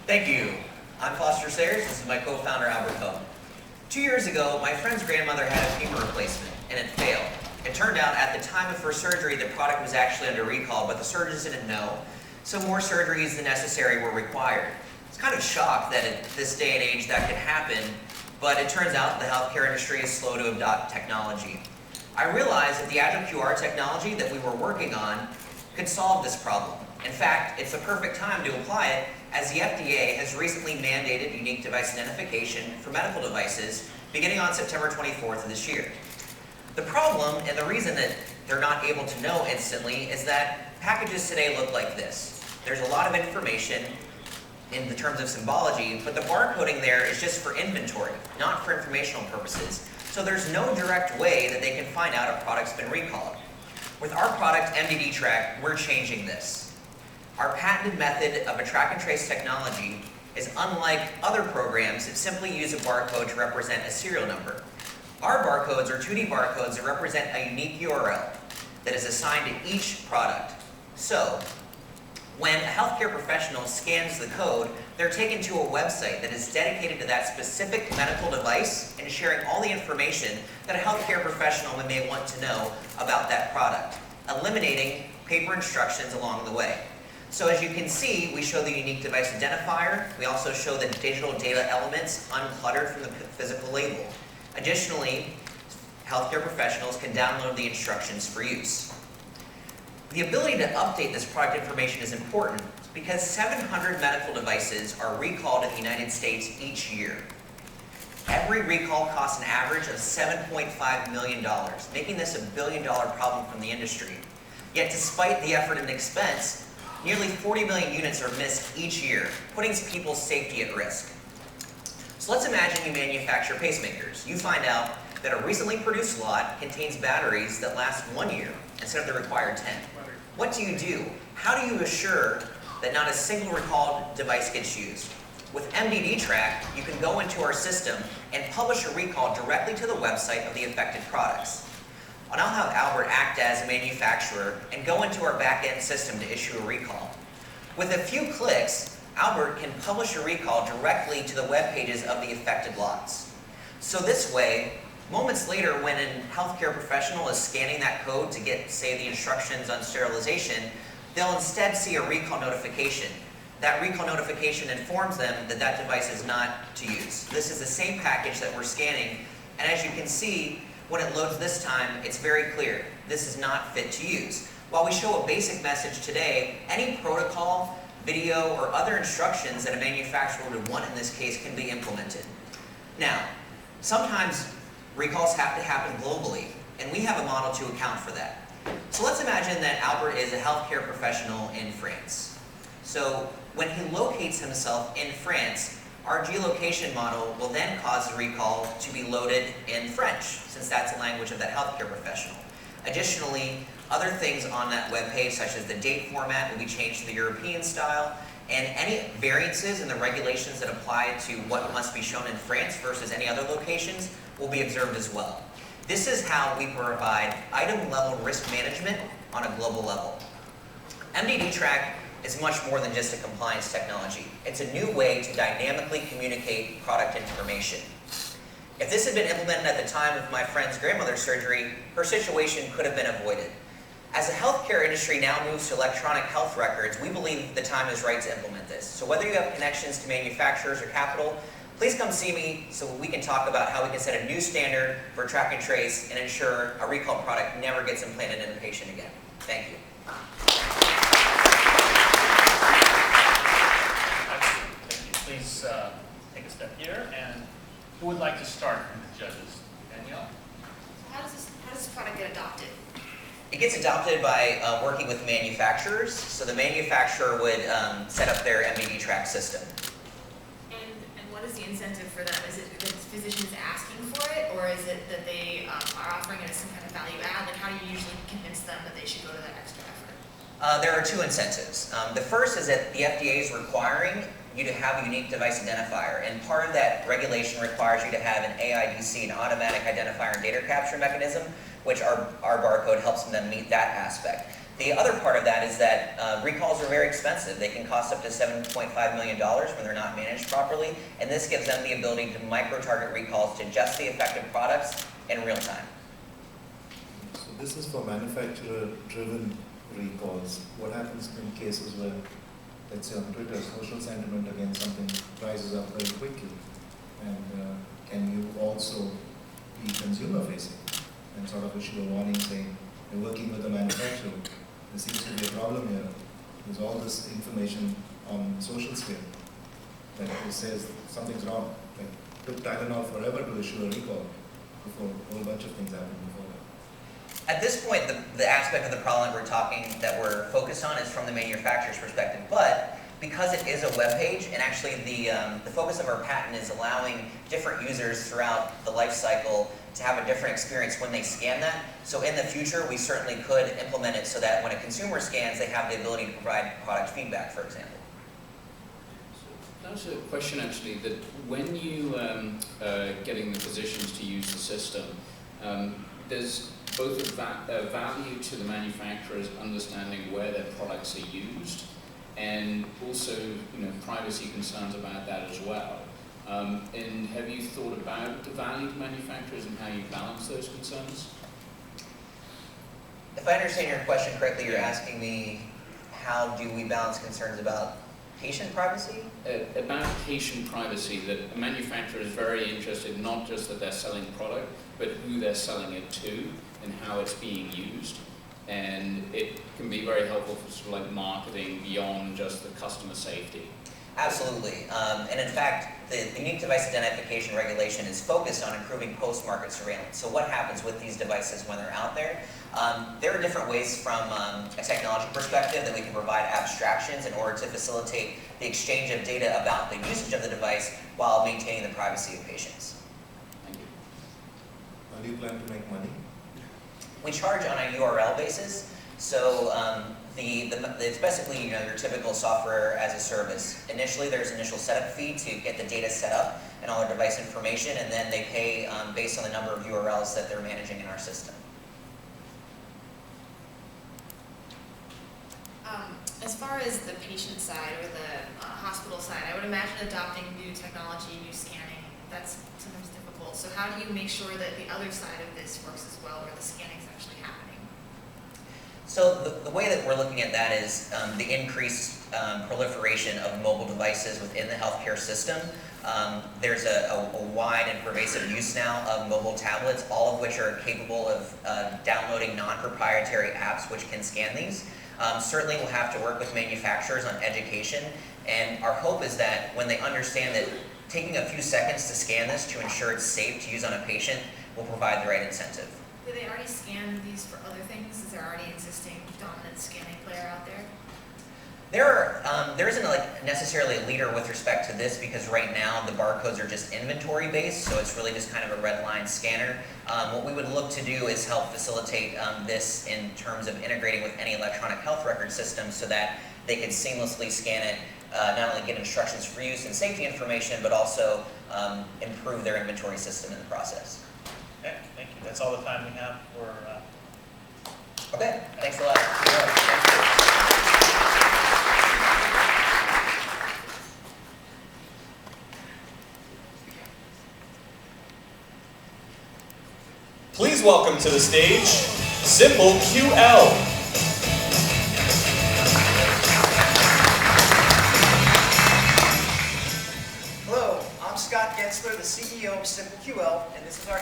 Thank you. I'm Foster Sayers. This is my co-founder, Albert. 2 years ago, my friend's grandmother had a femur replacement, and it failed. It turned out at the time of her surgery, the product was actually under recall, but the surgeons didn't know, so more surgeries than necessary were required. I was kind of shocked that at this day and age that could happen, but it turns out the healthcare industry is slow to adopt technology. I realized that the AgileQR technology that we were working on could solve this problem. In fact, it's the perfect time to apply it, as the FDA has recently mandated unique device identification for medical devices beginning on September 24th of this year. The problem, and the reason that they're not able to know instantly, is that packages today look like this. There's a lot of information in the terms of symbology, but the barcoding there is just for inventory, not for informational purposes. So there's no direct way that they can find out a product's been recalled. With our product, MDD Track, we're changing this. Our patented method of a track and trace technology is unlike other programs that simply use a barcode to represent a serial number. Our barcodes are 2D barcodes that represent a unique URL that is assigned to each product. So, when a healthcare professional scans the code, they're taken to a website that is dedicated to that specific medical device and sharing all the information that a healthcare professional may want to know about that product, eliminating paper instructions along the way. So as you can see, we show the unique device identifier. We also show the digital data elements uncluttered from the physical label. Additionally, healthcare professionals can download the instructions for use. The ability to update this product information is important because 700 medical devices are recalled in the United States each year. Every recall costs an average of $7.5 million, making this a billion-dollar problem from the industry. Yet despite the effort and expense, nearly 40 million units are missed each year, putting people's safety at risk. So let's imagine you manufacture pacemakers. You find out that a recently produced lot contains batteries that last 1 year instead of the required 10. What do you do? How do you assure that not a single recalled device gets used? With MDD Track, you can go into our system and publish a recall directly to the website of the affected products. I'll now have Albert act as a manufacturer and go into our back-end system to issue a recall. With a few clicks, Albert can publish a recall directly to the web pages of the affected lots. So this way, moments later when a healthcare professional is scanning that code to get, say, the instructions on sterilization, they'll instead see a recall notification. That recall notification informs them that that device is not to use. This is the same package that we're scanning, and as you can see, when it loads this time, it's very clear. This is not fit to use. While we show a basic message today, any protocol, video, or other instructions that a manufacturer would want in this case can be implemented. Now, sometimes recalls have to happen globally, and we have a model to account for that. So let's imagine that Albert is a healthcare professional in France. So when he locates himself in France, our geolocation model will then cause the recall to be loaded in French, since that's the language of that healthcare professional. Additionally, other things on that web page, such as the date format, will be changed to the European style, and any variances in the regulations that apply to what must be shown in France versus any other locations will be observed as well. This is how we provide item-level risk management on a global level. MDD Track is much more than just a compliance technology. It's a new way to dynamically communicate product information. If this had been implemented at the time of my friend's grandmother's surgery, her situation could have been avoided. As the healthcare industry now moves to electronic health records, we believe the time is right to implement this. So whether you have connections to manufacturers or capital, please come see me so we can talk about how we can set a new standard for track and trace and ensure a recalled product never gets implanted in a patient again. Thank you. Please take a step here, and who would like to start from the judges? Danielle? How does this product get adopted? It gets adopted by working with manufacturers. So the manufacturer would set up their MDD Track system. And what is the incentive for them? Is it that physicians asking for it, or is it that they are offering it as some kind of value add? Like, how do you usually convince them that they should go to that extra effort? There are two incentives. The first is that the FDA is requiring you to have a unique device identifier, and part of that regulation requires you to have an AIDC, an automatic identifier and data capture mechanism, which our barcode helps them meet that aspect. The other part of that is that recalls are very expensive. They can cost up to $7.5 million when they're not managed properly, and this gives them the ability to micro-target recalls to just the affected products in real time. So this is for manufacturer-driven recalls. What happens in cases where, let's say on Twitter, social sentiment against something rises up very quickly? And can you also be consumer-facing and sort of issue a warning saying, you're working with a manufacturer, there seems to be a problem here. There's all this information on social sphere that it says something's wrong. Like, it took Tylenol forever to issue a recall before a whole bunch of things happened before that. At this point, the aspect of the problem that we're focused on is from the manufacturer's perspective, but because it is a web page, and actually the focus of our patent is allowing different users throughout the life cycle to have a different experience when they scan that. So in the future, we certainly could implement it so that when a consumer scans, they have the ability to provide product feedback, for example. That was a question actually, that when you are getting the physicians to use the system, there's both a value to the manufacturers understanding where their products are used, and also, privacy concerns about that as well. And have you thought about the value to manufacturers and how you balance those concerns? If I understand your question correctly, you're asking me how do we balance concerns about patient privacy? About patient privacy, that a manufacturer is very interested not just that they're selling product, but who they're selling it to and how it's being used. And it can be very helpful for sort of like marketing beyond just the customer safety. Absolutely. And in fact, the unique device identification regulation is focused on improving post-market surveillance. So what happens with these devices when they're out there? There are different ways from a technology perspective that we can provide abstractions in order to facilitate the exchange of data about the usage of the device while maintaining the privacy of patients. Thank you. How do you plan to make money? We charge on a URL basis. So it's basically your typical software as a service. Initially, there's initial setup fee to get the data set up and all their device information, and then they pay based on the number of URLs that they're managing in our system. As far as the patient side or the hospital side, I would imagine adopting new technology, new scanning, that's sometimes difficult. So how do you make sure that the other side of this works as well, where the scanning is actually happening? So the way that we're looking at that is the increased proliferation of mobile devices within the healthcare system. There's a wide and pervasive use now of mobile tablets, all of which are capable of downloading non-proprietary apps which can scan these. Certainly we'll have to work with manufacturers on education, and our hope is that when they understand that taking a few seconds to scan this to ensure it's safe to use on a patient will provide the right incentive. Do they already scan these for other things? Is there already an existing dominant scanning player out there? There isn't necessarily a leader with respect to this, because right now the barcodes are just inventory based, so it's really just kind of a red line scanner. What we would look to do is help facilitate this in terms of integrating with any electronic health record system so that they can seamlessly scan it, not only get instructions for use and safety information, but also improve their inventory system in the process. Okay, thank you. That's all the time we have for. Okay, thanks a lot. Thank you. Please welcome to the stage, AgileQR. Hello, I'm Scott Getzler, the CEO of AgileQR, and this is our